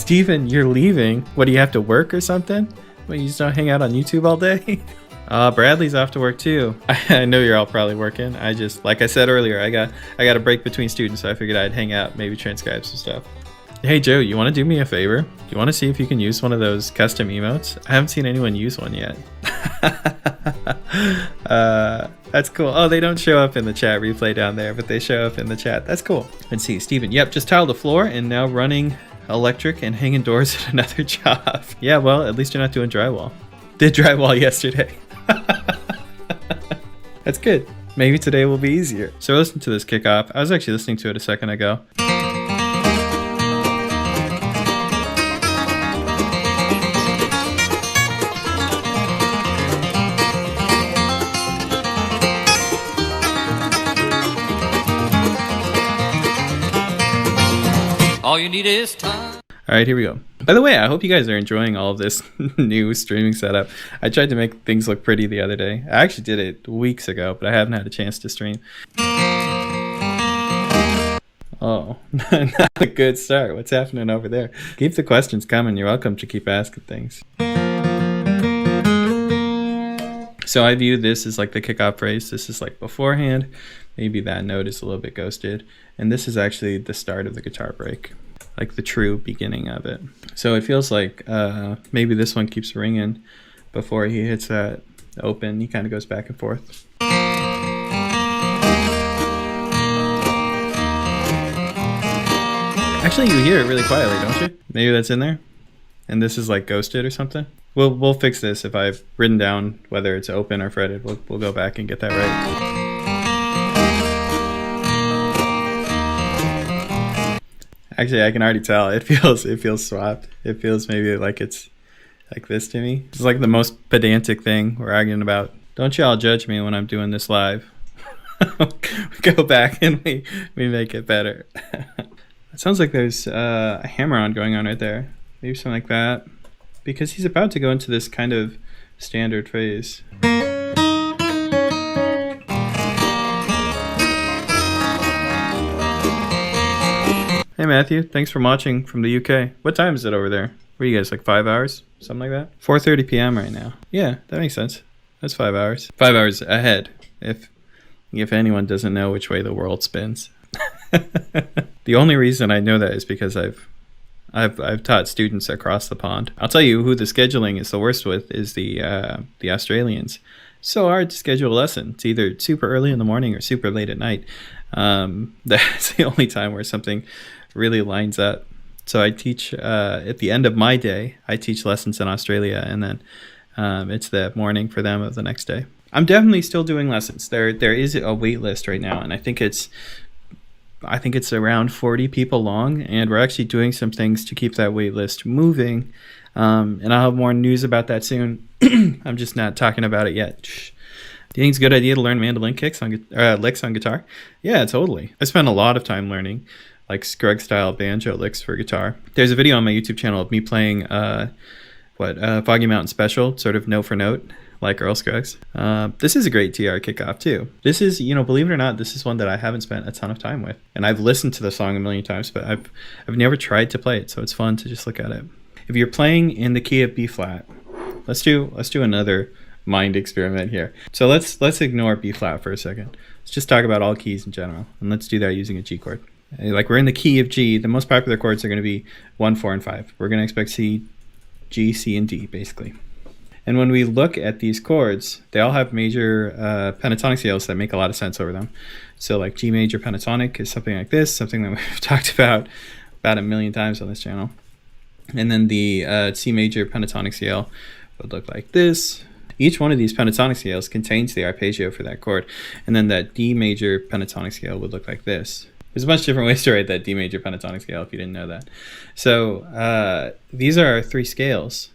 Steven, you're leaving. What, do you have to work or something? What, you just don't hang out on YouTube all day? Bradley's off to work too. I know you're all probably working. I just, like I said earlier, I got a break between students, so I figured I'd hang out, maybe transcribe some stuff. Hey Joe, you want to do me a favor? Do you want to see if you can use one of those custom emotes? I haven't seen anyone use one yet. That's cool. Oh, they don't show up in the chat replay down there, but they show up in the chat. That's cool. Let's see, Steven. Yep, just tiled the floor and now running electric and hanging doors at another job. Yeah, well, at least you're not doing drywall. Did drywall yesterday. That's good. Maybe today will be easier. So listen to this kick off. I was actually listening to it a second ago. All you need is time. All right, here we go. By the way, I hope you guys are enjoying all of this new streaming setup. I tried to make things look pretty the other day. I actually did it weeks ago, but I haven't had a chance to stream. Oh, not a good start. What's happening over there? Keep the questions coming. You're welcome to keep asking things. So I view this as like the kickoff phrase. This is like beforehand. Maybe that note is a little bit ghosted. And this is actually the start of the guitar break, like the true beginning of it. So it feels like maybe this one keeps ringing before he hits that open. He kind of goes back and forth. Actually, you hear it really quietly, don't you? Maybe that's in there. And this is like ghosted or something. We'll fix this. If I've written down whether it's open or fretted, we'll go back and get that right. Actually, I can already tell. It feels swapped. It feels maybe like it's like this to me. It's like the most pedantic thing we're arguing about. Don't y'all judge me when I'm doing this live. We go back and we make it better. It sounds like there's a hammer-on going on right there. Maybe something like that. Because he's about to go into this kind of standard phase. Hey Matthew, thanks for watching from the UK. What time is it over there? What are you guys, like 5 hours? Something like that? 4:30 p.m. right now. Yeah, that makes sense. That's 5 hours. 5 hours ahead, if anyone doesn't know which way the world spins. The only reason I know that is because I've taught students across the pond. I'll tell you who the scheduling is the worst with is the Australians. So hard to schedule a lesson. It's either super early in the morning or super late at night. That's the only time where something really lines up. So I teach at the end of my day, I teach lessons in Australia, and then it's the morning for them of the next day. I'm definitely still doing lessons. There is a wait list right now, and I think it's around 40 people long, and we're actually doing some things to keep that wait list moving. And I'll have more news about that soon. I'm just not talking about it yet. Do you think it's a good idea to learn mandolin licks on guitar? Yeah, totally. I spent a lot of time learning like Scruggs style banjo licks for guitar. There's a video on my YouTube channel of me playing Foggy Mountain Special, sort of note for note, like Earl Scruggs. This is a great TR kickoff too. This is, believe it or not, this is one that I haven't spent a ton of time with. And I've listened to the song a million times, but I've never tried to play it, so it's fun to just look at it. If you're playing in the key of B flat, let's do another mind experiment here. So let's ignore B flat for a second. Let's just talk about all keys in general, and let's do that using a G chord. Like we're in the key of G. The most popular chords are going to be 1, 4, and 5. We're going to expect C, G, C, and D basically. And when we look at these chords, they all have major pentatonic scales that make a lot of sense over them. So like G major pentatonic is something like this, something that we've talked about a million times on this channel. And then the C major pentatonic scale would look like this. Each one of these pentatonic scales contains the arpeggio for that chord. And then that D major pentatonic scale would look like this. There's a bunch of different ways to write that D major pentatonic scale if you didn't know that. So these are our 3 scales.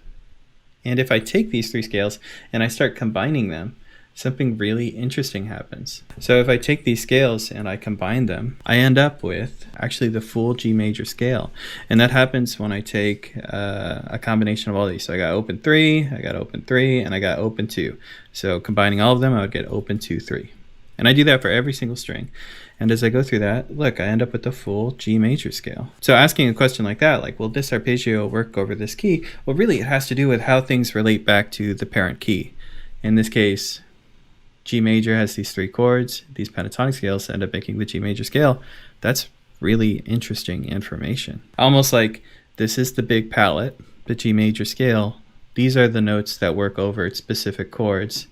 And if I take these 3 scales and I start combining them, something really interesting happens. So if I take these scales and I combine them, I end up with actually the full G major scale. And that happens when I take a combination of all these. So I got open 3, I got open 3, and I got open 2. So combining all of them, I would get open 2, 3. And I do that for every single string. And as I go through that, look, I end up with the full G major scale. So asking a question like that, like, will this arpeggio work over this key? Well, really, it has to do with how things relate back to the parent key. In this case, G major has these 3 chords. These pentatonic scales end up making the G major scale. That's really interesting information. Almost like this is the big palette, the G major scale. These are the notes that work over specific chords,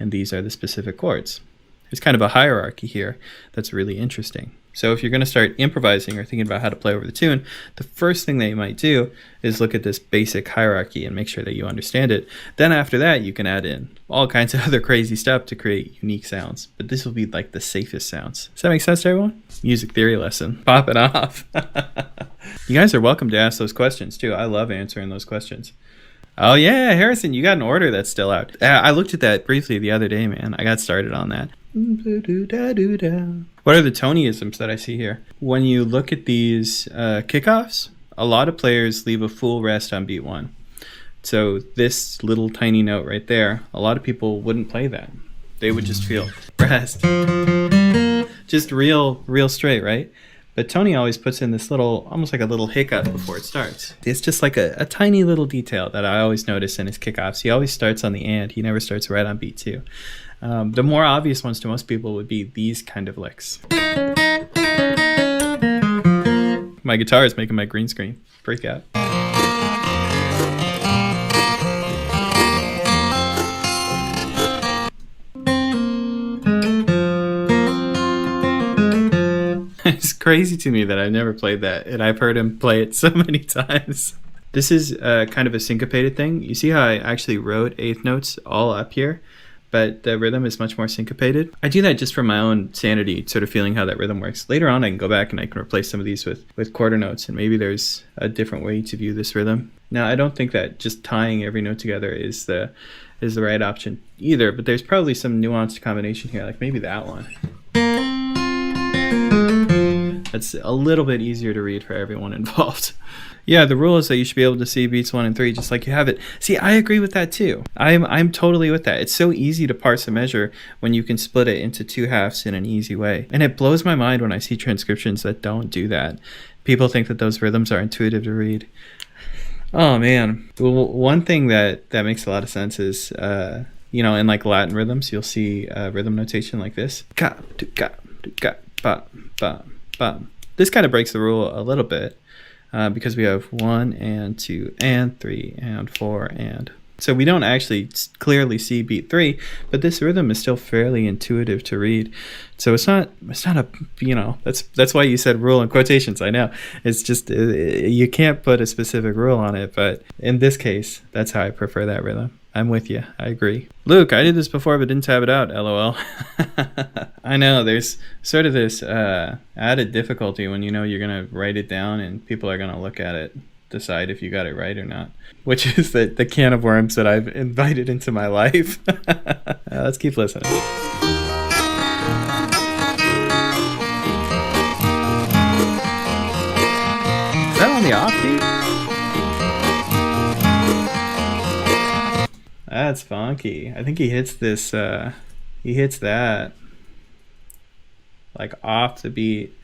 and these are the specific chords. There's kind of a hierarchy here that's really interesting. So if you're going to start improvising or thinking about how to play over the tune, the first thing that you might do is look at this basic hierarchy and make sure that you understand it. Then after that, you can add in all kinds of other crazy stuff to create unique sounds. But this will be like the safest sounds. Does that make sense to everyone? Music theory lesson. Pop it off. You guys are welcome to ask those questions too. I love answering those questions. Oh yeah, Harrison, you got an order that's still out. I looked at that briefly the other day, man. I got started on that. What are the Tonyisms that I see here? When you look at these kickoffs, a lot of players leave a full rest on beat 1. So this little tiny note right there, a lot of people wouldn't play that. They would just feel rest. Just real straight, right? But Tony always puts in this little, almost like a little hiccup before it starts. It's just like a tiny little detail that I always notice in his kickoffs. He always starts on the and. He never starts right on beat 2. The more obvious ones to most people would be these kind of licks. My guitar is making my green screen break out. It's crazy to me that I've never played that, and I've heard him play it so many times. This is kind of a syncopated thing. You see how I actually wrote eighth notes all up here, but the rhythm is much more syncopated. I do that just for my own sanity, sort of feeling how that rhythm works. Later on, I can go back and I can replace some of these with quarter notes, and maybe there's a different way to view this rhythm. Now, I don't think that just tying every note together is the right option either, but there's probably some nuanced combination here, like maybe that one. That's a little bit easier to read for everyone involved. Yeah, the rule is that you should be able to see beats 1 and 3 just like you have it. See, I agree with that too. I'm totally with that. It's so easy to parse a measure when you can split it into 2 halves in an easy way. And it blows my mind when I see transcriptions that don't do that. People think that those rhythms are intuitive to read. Oh man. Well, one thing that makes a lot of sense is, in like Latin rhythms, you'll see rhythm notation like this. Ka, tu, ka, ba, ba, ba. This kind of breaks the rule a little bit. Because we have 1 and 2 and 3 and 4 and. So we don't actually clearly see beat 3, but this rhythm is still fairly intuitive to read. So it's not a, that's why you said rule in quotations. I know it's just, you can't put a specific rule on it, but in this case, that's how I prefer that rhythm. I'm with you. I agree. Luke, I did this before but didn't tab it out, LOL. I know, there's sort of this added difficulty when you're going to write it down and people are going to look at it, decide if you got it right or not, which is the can of worms that I've invited into my life. Let's keep listening. Is that on the offbeat? That's funky. I think he hits this, he hits that like off the beat.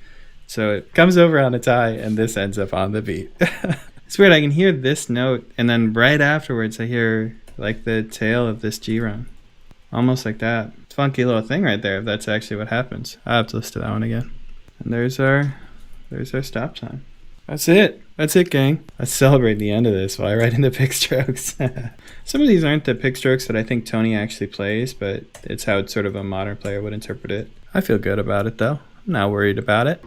So it comes over on a tie and this ends up on the beat. It's weird. I can hear this note and then right afterwards I hear like the tail of this G run. Almost like that. It's a funky little thing right there if that's actually what happens. I'll have to listen to that one again. And there's our stop time. That's it. That's it, gang. Let's celebrate the end of this while I write in the pick strokes. Some of these aren't the pick strokes that I think Tony actually plays, but it's how sort of a modern player would interpret it. I feel good about it, though. I'm not worried about it.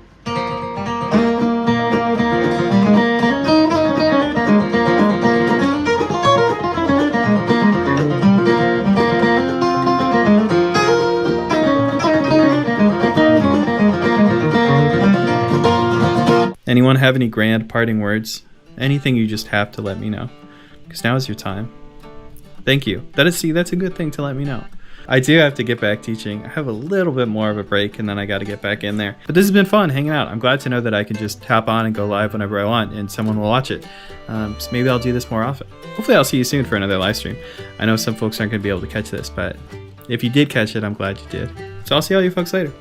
Anyone have any grand parting words? Anything you just have to let me know. Because now is your time. Thank you. That's a good thing to let me know. I do have to get back teaching. I have a little bit more of a break and then I got to get back in there. But this has been fun hanging out. I'm glad to know that I can just hop on and go live whenever I want and someone will watch it. So maybe I'll do this more often. Hopefully I'll see you soon for another live stream. I know some folks aren't going to be able to catch this, but If you did catch it, I'm glad you did. So I'll see all you folks later.